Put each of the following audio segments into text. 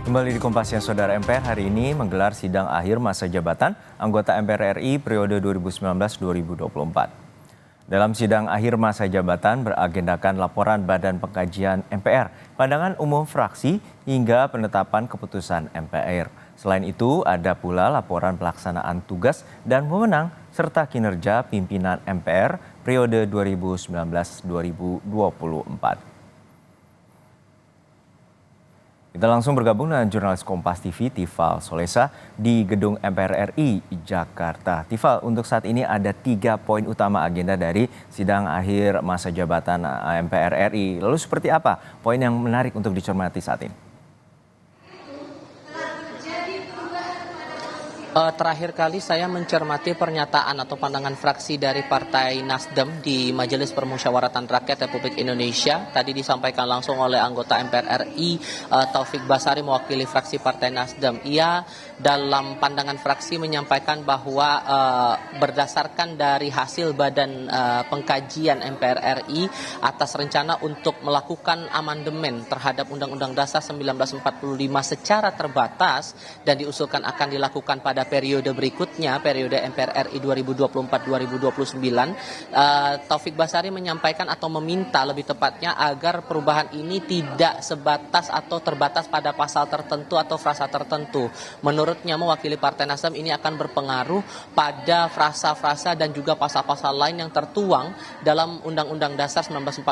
Kembali di Kompas Siang, Saudara. MPR hari ini menggelar sidang akhir masa jabatan anggota MPR RI periode 2019-2024. Dalam sidang akhir masa jabatan beragendakan laporan Badan Pengkajian MPR, pandangan umum fraksi hingga penetapan keputusan MPR. Selain itu, ada pula laporan pelaksanaan tugas dan wewenang serta kinerja pimpinan MPR periode 2019-2024. Kita langsung bergabung dengan jurnalis Kompas TV, Tifal Solesa, di Gedung MPR RI, Jakarta. Tifal, untuk saat ini ada 3 poin utama agenda dari sidang akhir masa jabatan MPR RI. Lalu seperti apa poin yang menarik untuk dicermati saat ini? Terakhir kali saya mencermati pernyataan atau pandangan fraksi dari Partai Nasdem di Majelis Permusyawaratan Rakyat Republik Indonesia. Tadi disampaikan langsung oleh anggota MPR RI Taufik Basari mewakili fraksi Partai Nasdem. Ia dalam pandangan fraksi menyampaikan bahwa berdasarkan dari hasil Badan Pengkajian MPR RI atas rencana untuk melakukan amandemen terhadap Undang-Undang Dasar 1945 secara terbatas dan diusulkan akan dilakukan pada periode berikutnya, periode MPR RI 2024-2029, Taufik Basari menyampaikan atau meminta lebih tepatnya agar perubahan ini tidak sebatas atau terbatas pada pasal tertentu atau frasa tertentu. Menurutnya mewakili Partai Nasdem ini akan berpengaruh pada frasa-frasa dan juga pasal-pasal lain yang tertuang dalam Undang-Undang Dasar 1945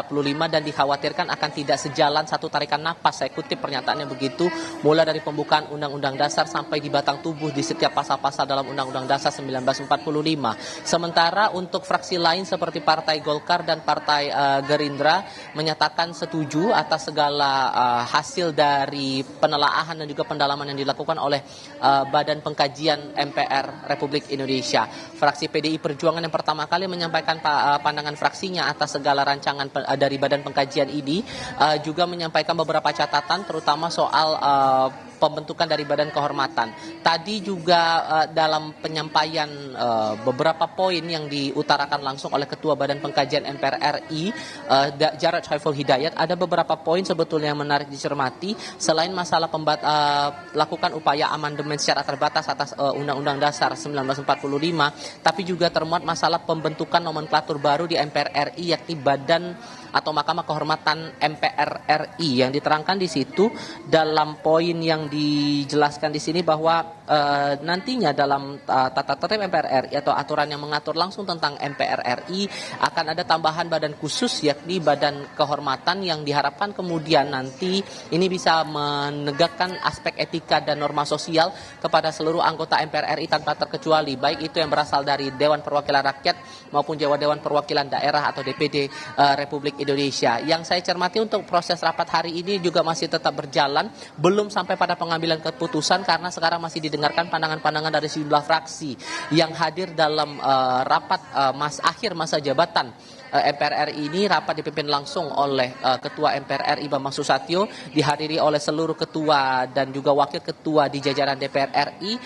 dan dikhawatirkan akan tidak sejalan satu tarikan napas. Saya kutip pernyataannya begitu, mulai dari pembukaan Undang-Undang Dasar sampai di batang tubuh di setiap pasal-pasal dalam Undang-Undang Dasar 1945. Sementara untuk fraksi lain seperti Partai Golkar dan Partai Gerindra menyatakan setuju atas segala hasil dari penelaahan dan juga pendalaman yang dilakukan oleh Badan Pengkajian MPR Republik Indonesia. Fraksi PDI Perjuangan yang pertama kali menyampaikan pandangan fraksinya atas segala rancangan dari Badan Pengkajian ini juga menyampaikan beberapa catatan terutama soal pembentukan dari Badan Kehormatan. Tadi juga dalam penyampaian beberapa poin yang diutarakan langsung oleh Ketua Badan Pengkajian MPR RI, Jarod Saiful Hidayat, ada beberapa poin sebetulnya yang menarik dicermati selain masalah lakukan upaya amandemen secara terbatas atas Undang-Undang Dasar 1945, tapi juga termuat masalah pembentukan nomenklatur baru di MPR RI yakni Badan atau Mahkamah Kehormatan MPR RI. Yang diterangkan di situ dalam poin yang dijelaskan di sini bahwa nantinya dalam tata tertib MPR RI atau aturan yang mengatur langsung tentang MPR RI akan ada tambahan badan khusus yakni Badan Kehormatan yang diharapkan kemudian nanti ini bisa menegakkan aspek etika dan norma sosial kepada seluruh anggota MPR RI tanpa terkecuali, baik itu yang berasal dari Dewan Perwakilan Rakyat maupun Dewan Perwakilan Daerah atau DPD Republik Indonesia. Yang saya cermati untuk proses rapat hari ini juga masih tetap berjalan, belum sampai pada pengambilan keputusan karena sekarang masih didengarkan pandangan-pandangan dari sejumlah fraksi yang hadir dalam rapat akhir masa jabatan MPR RI ini. Rapat dipimpin langsung oleh Ketua MPR RI Bambang Susatyo, dihadiri oleh seluruh ketua dan juga wakil ketua di jajaran DPR RI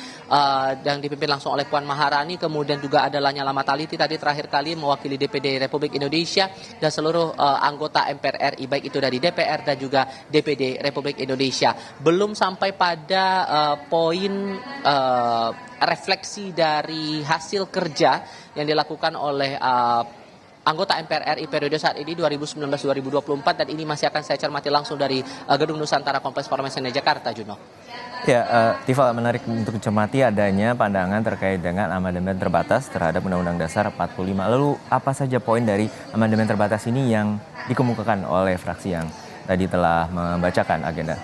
dan dipimpin langsung oleh Puan Maharani. Kemudian juga ada Lanyala Mataliti tadi terakhir kali mewakili DPD Republik Indonesia dan seluruh anggota MPR RI baik itu dari DPR dan juga DPD Republik Indonesia. Belum sampai pada poin refleksi dari hasil kerja yang dilakukan oleh anggota MPR RI periode saat ini 2019-2024 dan ini masih akan saya cermati langsung dari Gedung Nusantara Kompleks Parlemen Jakarta, Juno. Ya, Tifal, menarik untuk dicermati adanya pandangan terkait dengan amandemen terbatas terhadap Undang-Undang Dasar 45. Lalu apa saja poin dari amandemen terbatas ini yang dikemukakan oleh fraksi yang tadi telah membacakan agenda?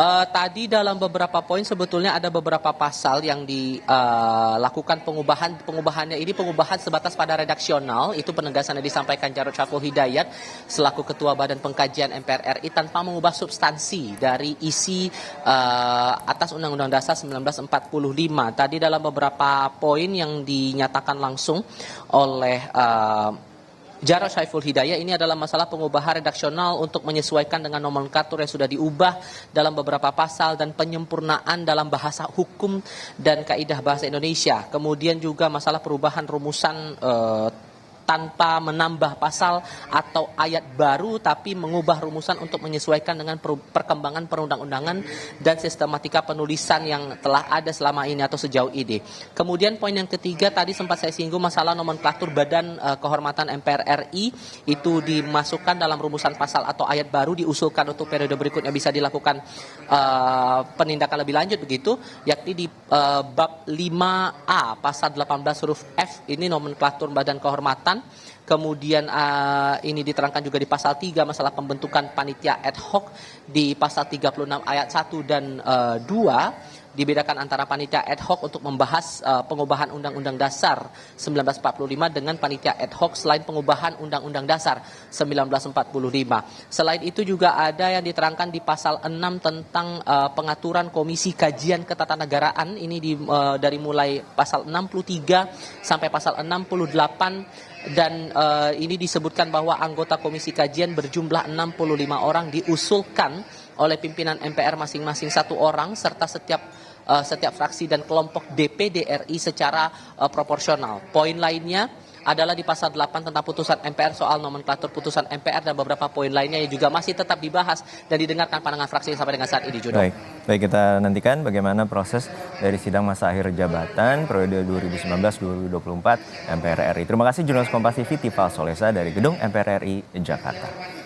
Tadi dalam beberapa poin sebetulnya ada beberapa pasal yang dilakukan pengubahannya ini pengubahan sebatas pada redaksional. Itu penegasan yang disampaikan Jarod Saiful Hidayat selaku Ketua Badan Pengkajian MPR RI tanpa mengubah substansi dari isi atas Undang-Undang Dasar 1945. Tadi dalam beberapa poin yang dinyatakan langsung oleh Jarod Saiful Hidayat ini adalah masalah pengubahan redaksional untuk menyesuaikan dengan nomenklatur yang sudah diubah dalam beberapa pasal dan penyempurnaan dalam bahasa hukum dan kaidah bahasa Indonesia. Kemudian juga masalah perubahan rumusan tanpa menambah pasal atau ayat baru, tapi mengubah rumusan untuk menyesuaikan dengan perkembangan perundang-undangan dan sistematika penulisan yang telah ada selama ini atau sejauh ini. Kemudian poin yang ketiga tadi sempat saya singgung masalah nomenklatur Badan Kehormatan MPR RI, itu dimasukkan dalam rumusan pasal atau ayat baru, diusulkan untuk periode berikutnya bisa dilakukan penindakan lebih lanjut begitu, yakni di bab 5A pasal 18 huruf F, ini nomenklatur Badan Kehormatan. Kemudian ini diterangkan juga di pasal 3 masalah pembentukan panitia ad hoc, di pasal 36 ayat 1 dan 2 dibedakan antara panitia ad hoc untuk membahas pengubahan Undang-Undang Dasar 1945 dengan panitia ad hoc selain pengubahan Undang-Undang Dasar 1945. Selain itu juga ada yang diterangkan di pasal 6 tentang pengaturan Komisi Kajian Ketatanegaraan, ini dari mulai pasal 63 sampai pasal 68, dan ini disebutkan bahwa anggota Komisi Kajian berjumlah 65 orang diusulkan oleh pimpinan MPR masing-masing 1 orang, serta setiap fraksi dan kelompok DPD RI secara proporsional. Poin lainnya adalah di pasal 8 tentang putusan MPR soal nomenklatur putusan MPR dan beberapa poin lainnya yang juga masih tetap dibahas dan didengarkan pandangan fraksi sampai dengan saat ini, Judo. Baik, kita nantikan bagaimana proses dari sidang masa akhir jabatan periode 2019-2024 MPR RI. Terima kasih jurnalis Kompas TV Tifal Solesa dari Gedung MPR RI Jakarta.